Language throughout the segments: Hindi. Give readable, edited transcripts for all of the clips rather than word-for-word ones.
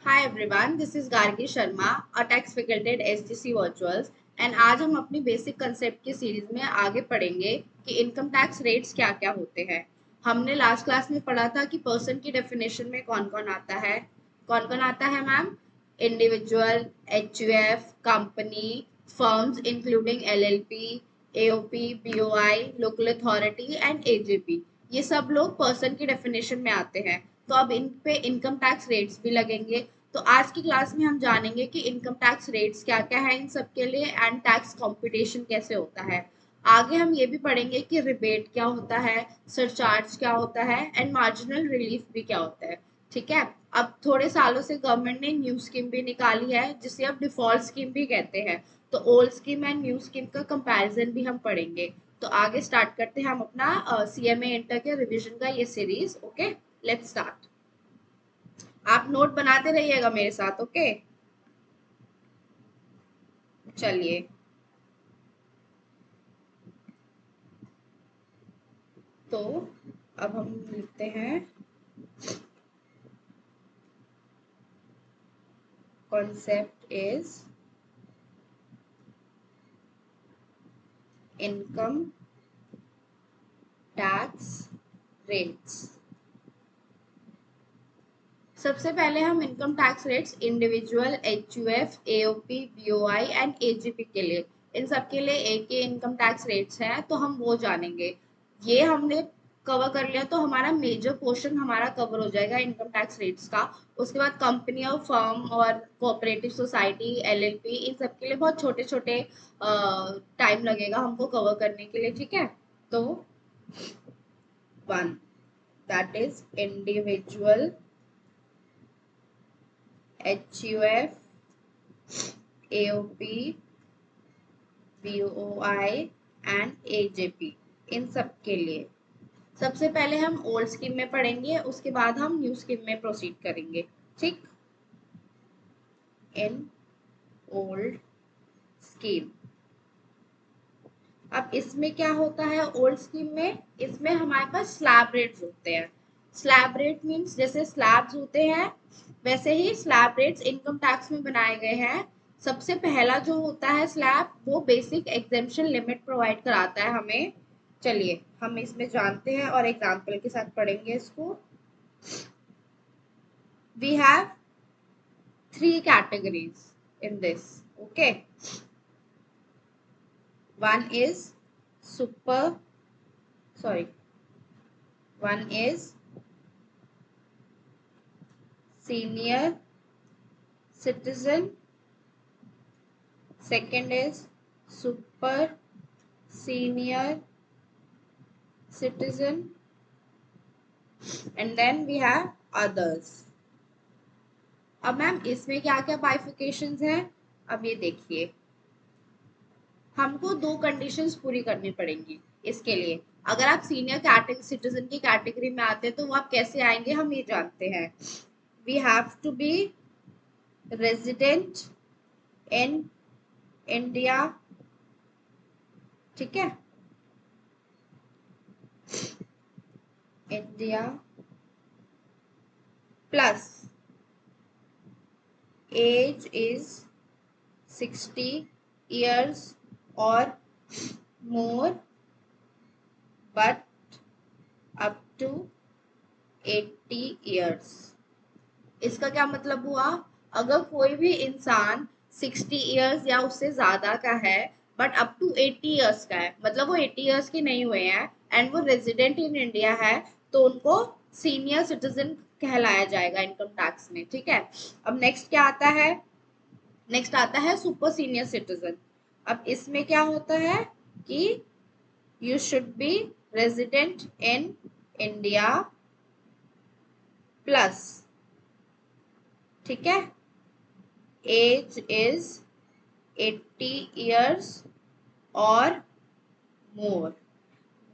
Hi everyone, this is Gargi Sharma, a tax faculty at SGC virtuals. And आज हम अपनी बेसिक कंसेप्ट की सीरीज में आगे पढ़ेंगे कि इनकम टैक्स रेट्स क्या क्या होते हैं। हमने लास्ट क्लास में पढ़ा था कि पर्सन की डेफिनेशन में कौन कौन आता है। कौन कौन आता है ma'am? Individual, HUF, company, firms including LLP, AOP, BOI, local authority and AJP. ये सब लोग पर्सन की डेफिनेशन में आते हैं। तो अब इन पे इनकम टैक्स रेट्स भी लगेंगे। तो आज की क्लास में हम जानेंगे कि इनकम टैक्स रेट्स क्या क्या है इन सब के लिए एंड टैक्स कंपटीशन कैसे होता है। आगे हम ये भी पढ़ेंगे कि रिबेट क्या होता है, सरचार्ज क्या होता है एंड मार्जिनल रिलीफ भी क्या होता है। ठीक है। अब थोड़े सालों से गवर्नमेंट ने न्यू स्कीम भी निकाली है जिसे अब डिफॉल्ट स्कीम भी कहते हैं। तो old scheme and new scheme का कंपैरिजन भी हम पढ़ेंगे। तो आगे स्टार्ट करते हैं हम अपना सीएमए इंटर के रिवीजन का ये सीरीज। Okay, let's start. आप नोट बनाते रहिएगा मेरे साथ। ओके, चलिए। तो अब हम लिखते हैं concept is income tax rates. सबसे पहले हम income tax rates individual, HUF, AOP, BOI and AGP के लिए, इन सब के लिए एक ही इनकम टैक्स रेट्स हैं, तो हम वो जानेंगे। ये हमने कवर कर लिया तो हमारा मेजर पोर्शन हमारा कवर हो जाएगा इनकम टैक्स रेट्स का। उसके बाद कंपनी और फर्म और कोऑपरेटिव सोसाइटी, एलएलपी, इन सब के लिए बहुत छोटे छोटे टाइम लगेगा हमको कवर करने के लिए। ठीक है। तो one, that is individual, HUF, AOP, BOI and AJP, इन सब के लिए सबसे पहले हम ओल्ड स्कीम में पढ़ेंगे, उसके बाद हम न्यू स्कीम में प्रोसीड करेंगे। ठीक। इन ओल्ड स्कीम, अब इसमें क्या होता है ओल्ड स्कीम में? इसमें हमारे पास स्लैब रेट्स होते हैं। स्लैब रेट मीन्स जैसे स्लैब्स होते हैं वैसे ही स्लैब रेट्स इनकम टैक्स में बनाए गए हैं। सबसे पहला जो होता है स्लैब, वो बेसिक एग्जेम्पशन लिमिट प्रोवाइड कराता है हमें। चलिए हम इसमें जानते हैं और एग्जाम्पल के साथ पढ़ेंगे इसको। We have three categories in this. Okay, one is super, sorry, one is senior citizen, second is super senior citizen, and then we have others. अब मैम इसमें क्या क्या बाइफिकेशंस हैं? अब ये देखिए, हमको दो कंडीशंस पूरी करनी पड़ेंगी इसके लिए। अगर आप सीनियर सिटीजन की कैटेगरी में आते हैं तो वो आप कैसे आएंगे हम ये जानते हैं। We have to be resident in India. ठीक है, India plus age is 60 years और more but up to 80 years। इसका क्या मतलब हुआ? अगर कोई भी इंसान 60 years या उससे ज्यादा का है बट अप टू 80 years का है, मतलब वो 80 years के नहीं हुए हैं एंड वो रेजिडेंट इन इंडिया है, तो उनको सीनियर सिटीजन कहलाया जाएगा इनकम टैक्स में। ठीक है। अब नेक्स्ट क्या आता है? नेक्स्ट आता है सुपर सीनियर सिटीजन। अब इसमें क्या होता है कि you should be resident in India plus, ठीक है, एज इज 80 years और मोर।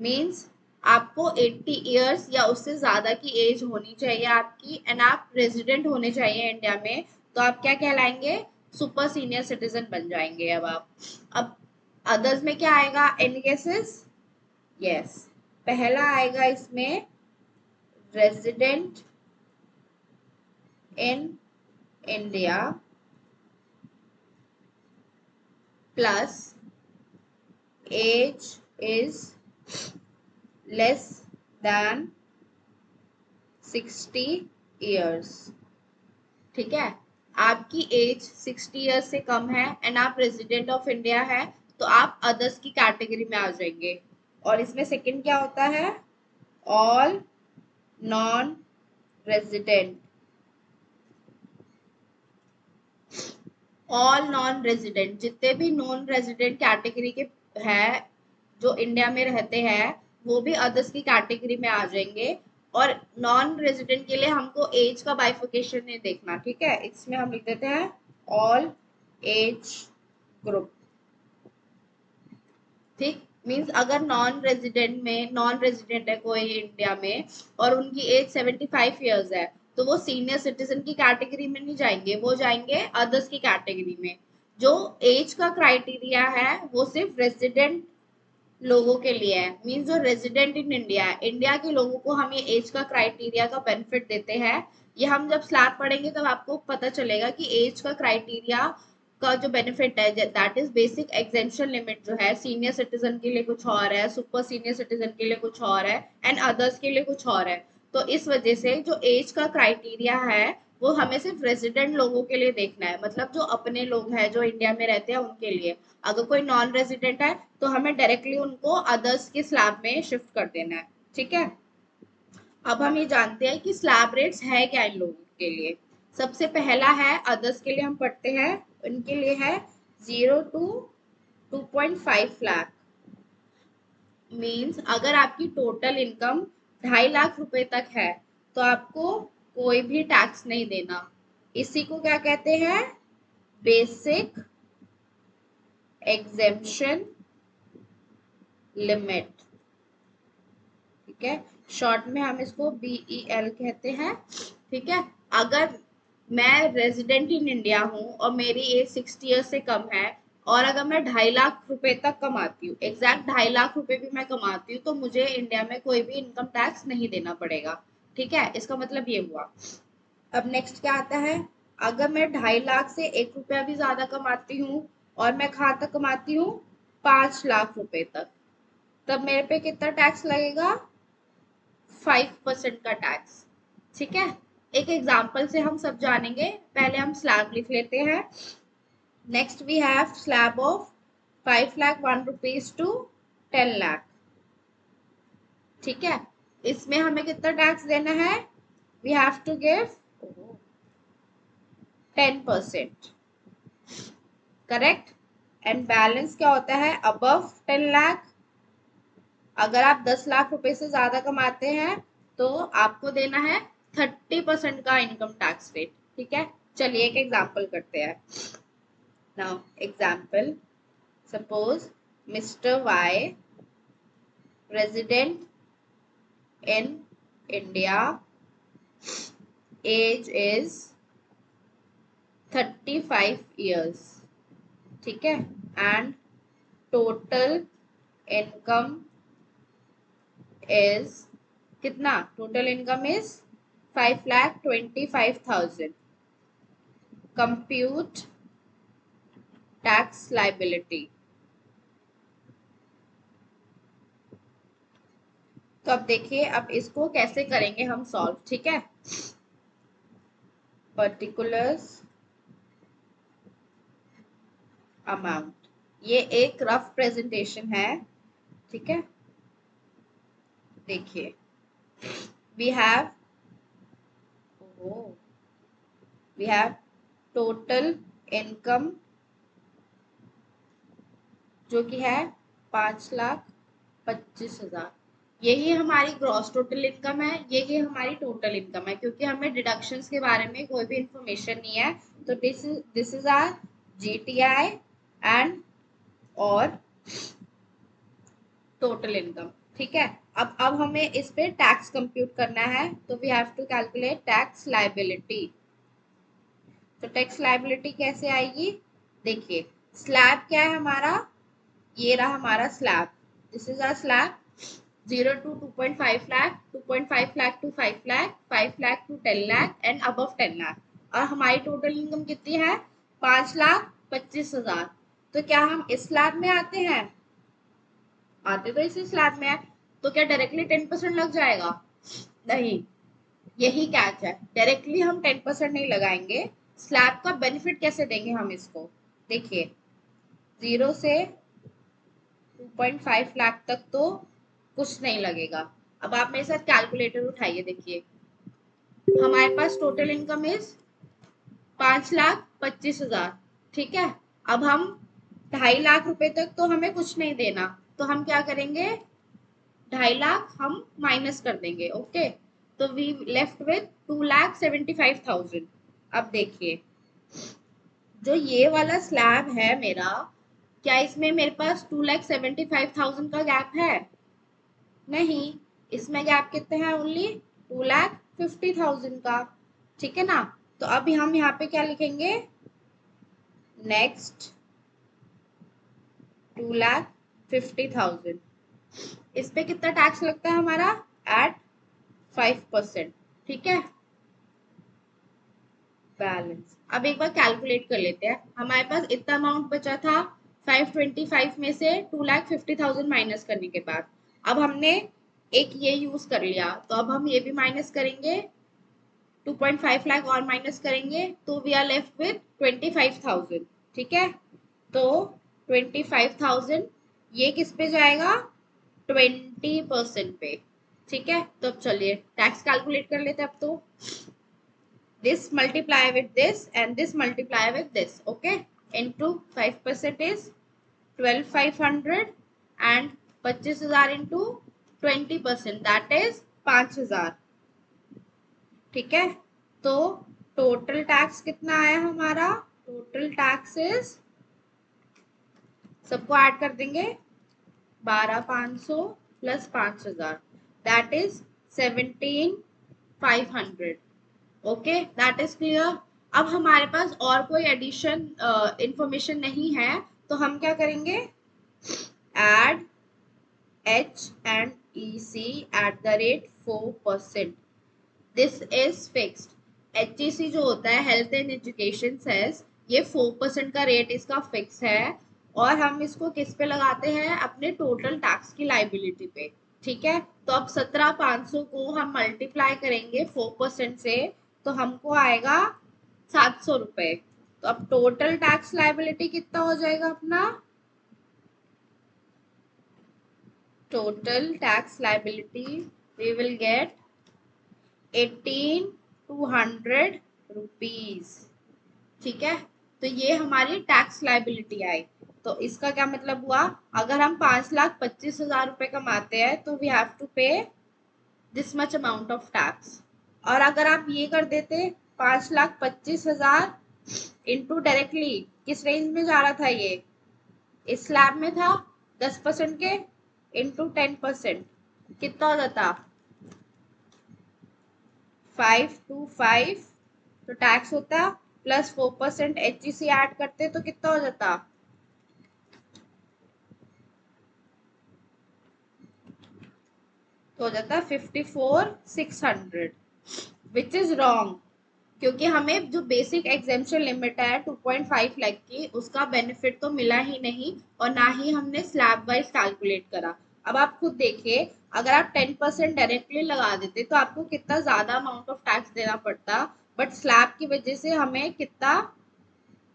मीन्स आपको 80 years या उससे ज्यादा की एज होनी चाहिए आपकी एंड आप रेजिडेंट होने चाहिए इंडिया में, तो आप क्या कहलाएंगे? सुपर सीनियर सिटीजन बन जाएंगे। अब आप, अब अदर्स में क्या आएगा? इन केसेस, यस, पहला आएगा इसमें resident in India plus age is less than 60 years. ठीक है, आपकी एज 60 ईयर्स से कम है एंड आप रेजिडेंट ऑफ इंडिया है तो आप अदर्स की कैटेगरी में आ जाएंगे। और इसमें सेकंड क्या होता है, all non resident. All non resident, जितने भी नॉन रेजिडेंट कैटेगरी के हैं जो इंडिया में रहते हैं वो भी अदर्स की कैटेगरी में आ जाएंगे। और नॉन रेजिडेंट के लिए हमको एज का बाइफिकेशन नहीं देखना, ठीक है, इसमें हम लिख देते हैं ऑल एज ग्रुप। ठीक, मीन्स अगर नॉन रेजिडेंट है कोई इंडिया में और उनकी एज 75 ईयर्स है तो वो सीनियर सिटीजन की कैटेगरी में नहीं जाएंगे, वो जाएंगे अदर्स की कैटेगरी में। जो एज का क्राइटेरिया है वो सिर्फ रेजिडेंट लोगों के लिए है, मीन्स जो रेजिडेंट इन इंडिया है, इंडिया के लोगों को हम ये एज का क्राइटेरिया का बेनिफिट देते हैं। ये हम जब स्लैब पढ़ेंगे तब आपको पता चलेगा कि एज का क्राइटेरिया का जो बेनिफिट है that is basic exemption limit जो है सीनियर सिटीजन के लिए कुछ और है, सुपर सीनियर सिटीजन के लिए कुछ और है एंड अदर्स के लिए कुछ और है। तो इस वजह से जो एज का क्राइटेरिया है वो हमें सिर्फ रेजिडेंट लोगों के लिए देखना है, मतलब जो अपने लोग हैं जो इंडिया में रहते हैं उनके लिए। अगर कोई नॉन रेजिडेंट है तो हमें डायरेक्टली उनको अदर्स के स्लैब में शिफ्ट कर देना है। ठीक है, अब हम ये जानते हैं कि स्लैब रेट्स है क्या इन लोगों के लिए। सबसे पहला है अदर्स के लिए हम पढ़ते हैं, इनके लिए है 0 to 2.5 लाख। मीन्स अगर आपकी टोटल इनकम 2.5 लाख रुपए तक है तो आपको कोई भी टैक्स नहीं देना। इसी को क्या कहते हैं, बेसिक एग्जेम्पशन लिमिट। ठीक है, शॉर्ट में हम इसको BEL कहते हैं। ठीक है, अगर मैं रेजिडेंट इन इंडिया हूँ और मेरी एज 60 ईयर्स से कम है और अगर मैं 2.5 लाख रुपए तक कमाती हूँ, एग्जैक्ट 2.5 लाख रुपए भी मैं कमाती हूँ, तो मुझे इंडिया में कोई भी इनकम टैक्स नहीं देना पड़ेगा। ठीक है, इसका मतलब ये हुआ। अब नेक्स्ट क्या आता है, अगर मैं 2.5 लाख से 1 रुपया भी ज्यादा कमाती हूँ और मैं कहाँ तक कमाती हूँ, 5 लाख रुपए तक, तब मेरे पे कितना टैक्स लगेगा, 5% का टैक्स। ठीक है, एक एग्जांपल से हम सब जानेंगे, पहले हम स्लैब लिख लेते हैं। Next we have slab of 5 lakh 1 rupees to 10 lakh. ठीक है, इसमें हमें कितना टैक्स देना है, we have to give 10%, correct. And balance क्या होता है, अबव 10 लाख, अगर आप 10 लाख रुपए से ज्यादा कमाते हैं तो आपको देना है 30% का इनकम टैक्स रेट। ठीक है, चलिए एक एग्जांपल करते हैं। Now example, suppose mister Y resident in India, age is 35 years. ठीक है, एंड टोटल इनकम इज कितना, total income is 5,25,000। Compute tax liability. तो अब देखिए, अब इसको कैसे करेंगे हम सॉल्व। ठीक है, पर्टिकुलर्स अमाउंट, ये एक रफ प्रेजेंटेशन है। ठीक है, देखिए वी हैव टोटल इनकम जो कि है 5,25,000। यही हमारी ग्रॉस टोटल इनकम है, यही हमारी टोटल इनकम है, क्योंकि हमें डिडक्शंस के बारे में कोई भी इंफॉर्मेशन नहीं है। तो this is R GTI and और टोटल इनकम। ठीक है, अब हमें इस पे टैक्स कंप्यूट करना है, तो we have to calculate tax liability. तो टैक्स लायबिलिटी कैसे आएगी, देखिए स्लैब क्या है हमारा, ये रहा हमारा slab, this is our slab 0 to 2.5 lakh, 2.5 lakh to 5 lakh, 5 lakh to 10 lakh and above 10 lakh। और हमारी टोटल इनकम कितनी है 5,25,000। तो क्या हम इस स्लैब में आते हैं? आते तो इसी स्लैब में है। तो क्या डायरेक्टली 10% लग जाएगा? नहीं, यही कैच है, डायरेक्टली हम 10% नहीं लगाएंगे। स्लैब का बेनिफिट कैसे देंगे हम इसको? देखिए 0 से 2.5 लाख तक तो कुछ नहीं लगेगा। अब आप मेरे साथ कैलकुलेटर उठाइए, देखिए हमारे पास टोटल इनकम इज 5,25,000, ठीक है। अब हम 2.5 लाख रुपए तक तो हमें कुछ नहीं देना, तो हम क्या करेंगे 2.5 लाख हम माइनस कर देंगे, ओके। तो वी लेफ्ट विथ 2,75,000। अब देखिए जो ये वाला स्लैब है मेरा, क्या इसमें मेरे पास 2,75,000 का गैप है? नहीं, इसमें गैप कितने हैं? ओनली 2,50,000 का, ठीक है ना। तो अभी हम यहाँ पे क्या लिखेंगे? नेक्स्ट 2,50,000। इस पे कितना टैक्स लगता है हमारा? एट 5%, ठीक है। बैलेंस अब एक बार कैलकुलेट कर लेते हैं। हमारे पास इतना अमाउंट बचा था 525 में से 2,50,000 माइनस करने के बाद। अब हमने एक ये यूज कर लिया, तो अब हम ये भी माइनस करेंगे, 2.5 लाख और माइनस करेंगे, तो वी आर लेफ्ट विथ 25,000, ठीक है। तो 25,000 ये किस पे जाएगा? 20% पे, ठीक है। तो अब चलिए टैक्स कैलकुलेट कर लेते हैं। अब तो this multiply with this and this multiply with this, okay, into 5% is 12,500 and 25,000 into 20% that is 5,000, ठीक है। तो टोटल टैक्स कितना आया हमारा? टोटल टैक्स इज, सबको ऐड कर देंगे, 12,500 plus 5,000 that is 17,500, okay, that is clear. अब हमारे पास और कोई एडिशन इंफॉर्मेशन नहीं है, तो हम क्या करेंगे? Add HNEC@4%, this is fixed. HEC जो होता है हेल्थ एंड एजुकेशन सेस, ये 4% का रेट इसका फिक्स है, और हम इसको किस पे लगाते हैं? अपने टोटल टैक्स की लाइबिलिटी पे, ठीक है। तो अब 17,500 को हम मल्टीप्लाई करेंगे 4% से, तो हमको आएगा 700 रुपए। तो अब टोटल टैक्स लाइबिलिटी कितना हो जाएगा अपना? Total tax liability we will get 18,200 rupees, ठीक है। तो ये हमारी टैक्स लाइबिलिटी आई। तो इसका क्या मतलब हुआ? अगर हम 5,25,000 रुपए कमाते हैं तो वी हैव टू पे this much amount of tax. और अगर आप ये कर देते 5,25,000 इंटू डायरेक्टली किस रेंज में जा रहा था ये? इस स्लैब में था 10% के, इंटू 10% कितना हो जाता? 525, तो टैक्स होता प्लस 4% HEC ऐड करते तो कितना हो जाता? तो हो जाता 54,600, विच इज रॉन्ग, क्योंकि हमें जो बेसिक एग्जेम्पशन लिमिट है 2.5 लाख की, उसका बेनिफिट तो मिला ही नहीं, और ना ही हमने स्लैब वाइज कैलकुलेट करा। अब आप खुद देखिए, अगर आप 10% डायरेक्टली लगा देते तो आपको कितना ज्यादा अमाउंट ऑफ टैक्स देना पड़ता, बट स्लैब की वजह से हमें कितना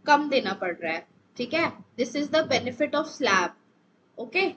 कम देना पड़ रहा है, ठीक है। This is the benefit of slab, okay.